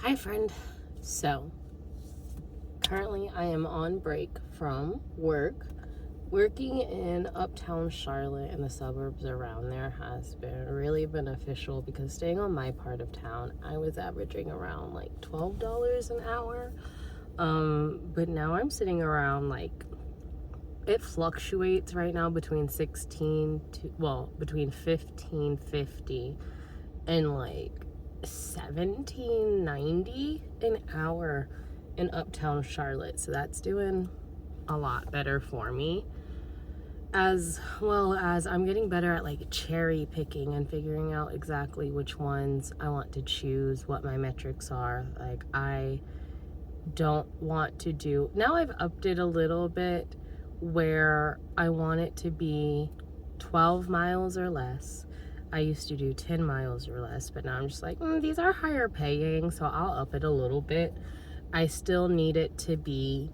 Hi, friend. So, currently I am on break from work. Working in uptown Charlotte and the suburbs around there has been really beneficial because staying on my part of town, I was averaging around like $12 an hour. But now I'm sitting around like, it fluctuates right now between between 15.50 and like $17.90 an hour in uptown Charlotte. So that's doing a lot better for me, as well as I'm getting better at like cherry picking and figuring out exactly which ones I want to choose, what my metrics are. Like, I don't want to do, now I've upped it a little bit where I want it to be 12 miles or less. I used to do 10 miles or less, but now I'm just like, these are higher paying, so I'll up it a little bit. I still need it to be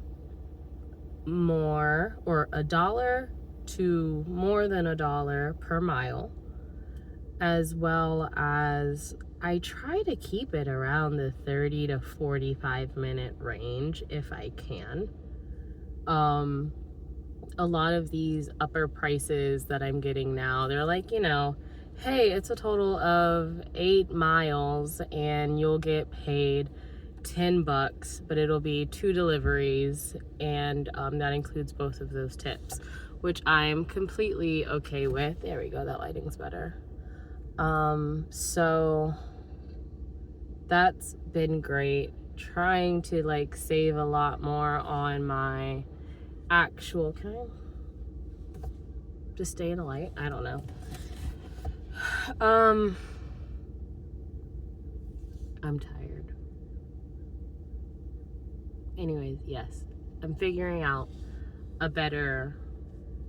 more, or $1 to more than $1 per mile, as well as I try to keep it around the 30 to 45 minute range if I can. A lot of these upper prices that I'm getting now, they're like, hey, it's a total of 8 miles and you'll get paid $10, but it'll be 2 deliveries, and that includes both of those tips, which I'm completely okay with. There we go, that lighting's better. So that's been great. Trying to like save a lot more on my actual, can I just stay in the light? I don't know. I'm tired. Anyways, yes, I'm figuring out a better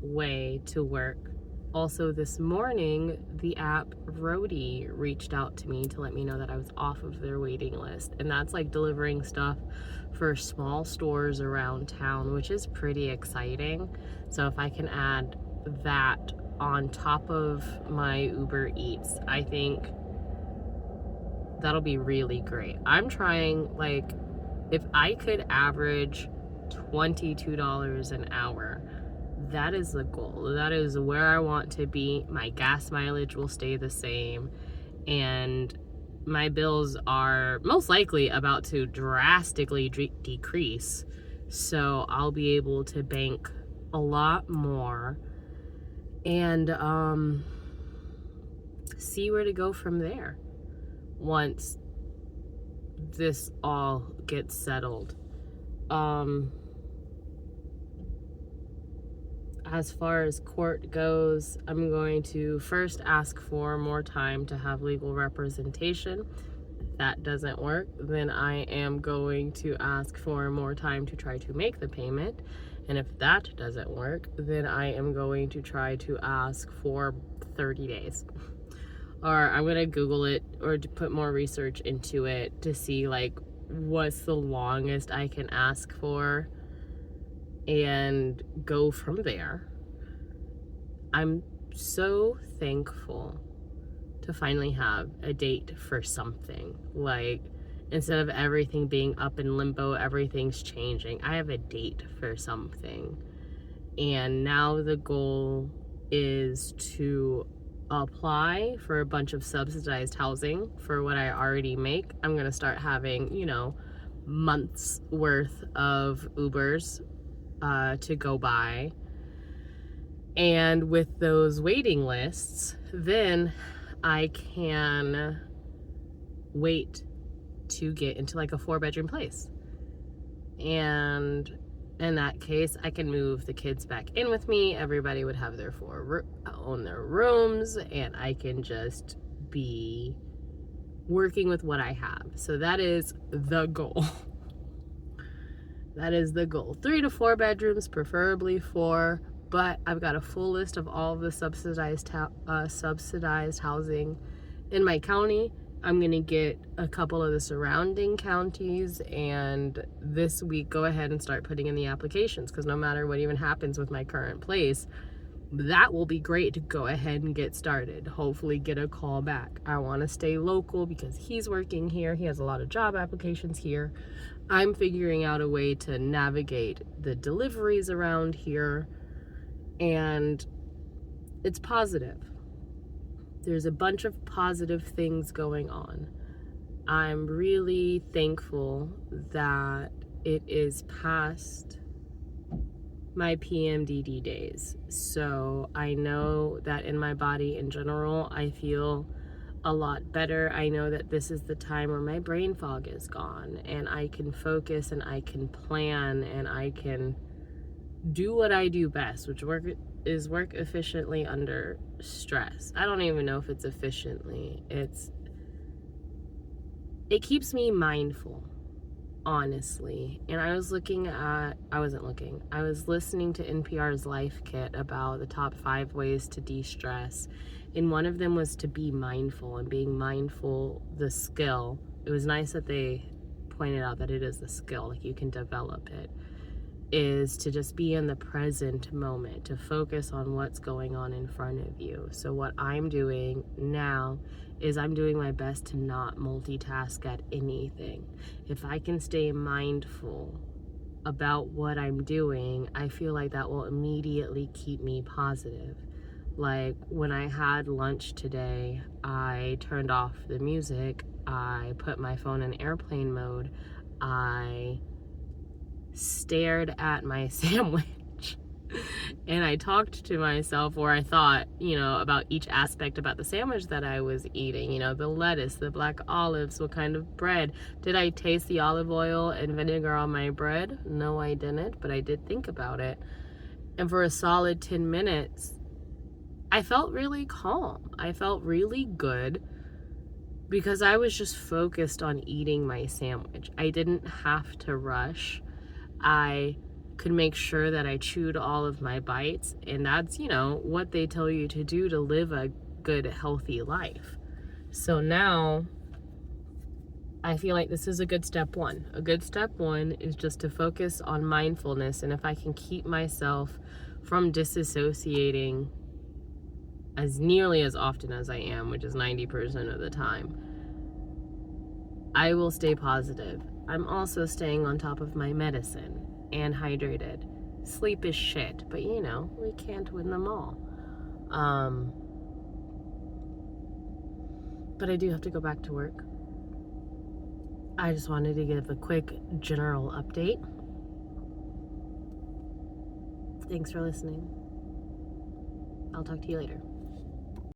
way to work. Also, this morning, the app Roadie reached out to me to let me know that I was off of their waiting list. And that's like delivering stuff for small stores around town, which is pretty exciting. So if I can add that on top of my Uber Eats, I think that'll be really great. I'm trying, like, if I could average $22 an hour, that is the goal. That is where I want to be. My gas mileage will stay the same, and my bills are most likely about to drastically decrease. So I'll be able to bank a lot more and see where to go from there once this all gets settled. As far as court goes, I'm going to first ask for more time to have legal representation. If that doesn't work, then I am going to ask for more time to try to make the payment. And if that doesn't work, then I am going to try to ask for 30 days. Or I'm going to Google it or to put more research into it to see like what's the longest I can ask for and go from there. I'm so thankful to finally have a date for something. Like, instead of everything being up in limbo, everything's changing. I have a date for something. And now the goal is to apply for a bunch of subsidized housing for what I already make. I'm going to start having, months worth of Ubers to go by. And with those waiting lists, then I can wait to get into like a 4-bedroom place. And in that case, I can move the kids back in with me. Everybody would have their own their rooms, and I can just be working with what I have. So that is the goal. That is the goal. 3 to 4 bedrooms, preferably 4. But I've got a full list of all of the subsidized housing in my county. I'm going to get a couple of the surrounding counties, and this week go ahead and start putting in the applications, because no matter what even happens with my current place, that will be great to go ahead and get started. Hopefully get a call back. I want to stay local because he's working here. He has a lot of job applications here. I'm figuring out a way to navigate the deliveries around here, and it's positive. There's a bunch of positive things going on. I'm really thankful that it is past my PMDD days. So I know that in my body in general, I feel a lot better. I know that this is the time where my brain fog is gone and I can focus and I can plan and I can do what I do best, which is work efficiently under stress. I don't even know if it's efficiently. It keeps me mindful, honestly. And I was listening to NPR's Life Kit about the top 5 ways to de-stress. And one of them was to be mindful, and being mindful, the skill. It was nice that they pointed out that it is a skill, like you can develop it, is to just be in the present moment, to focus on what's going on in front of you. So what I'm doing now is I'm doing my best to not multitask at anything. If I can stay mindful about what I'm doing, I feel like that will immediately keep me positive. Like when I had lunch today, I turned off the music, I put my phone in airplane mode, I stared at my sandwich and I talked to myself, or I thought, about each aspect about the sandwich that I was eating, the lettuce, the black olives, what kind of bread. Did I taste the olive oil and vinegar on my bread? No, I didn't, but I did think about it. And for a solid 10 minutes, I felt really calm. I felt really good because I was just focused on eating my sandwich. I didn't have to rush. I could make sure that I chewed all of my bites, and that's, what they tell you to do to live a good, healthy life. So now I feel like this is a good step one. A good step one is just to focus on mindfulness, and if I can keep myself from disassociating as nearly as often as I am, which is 90% of the time, I will stay positive. I'm also staying on top of my medicine and hydrated. Sleep is shit, but we can't win them all. But I do have to go back to work. I just wanted to give a quick general update. Thanks for listening. I'll talk to you later.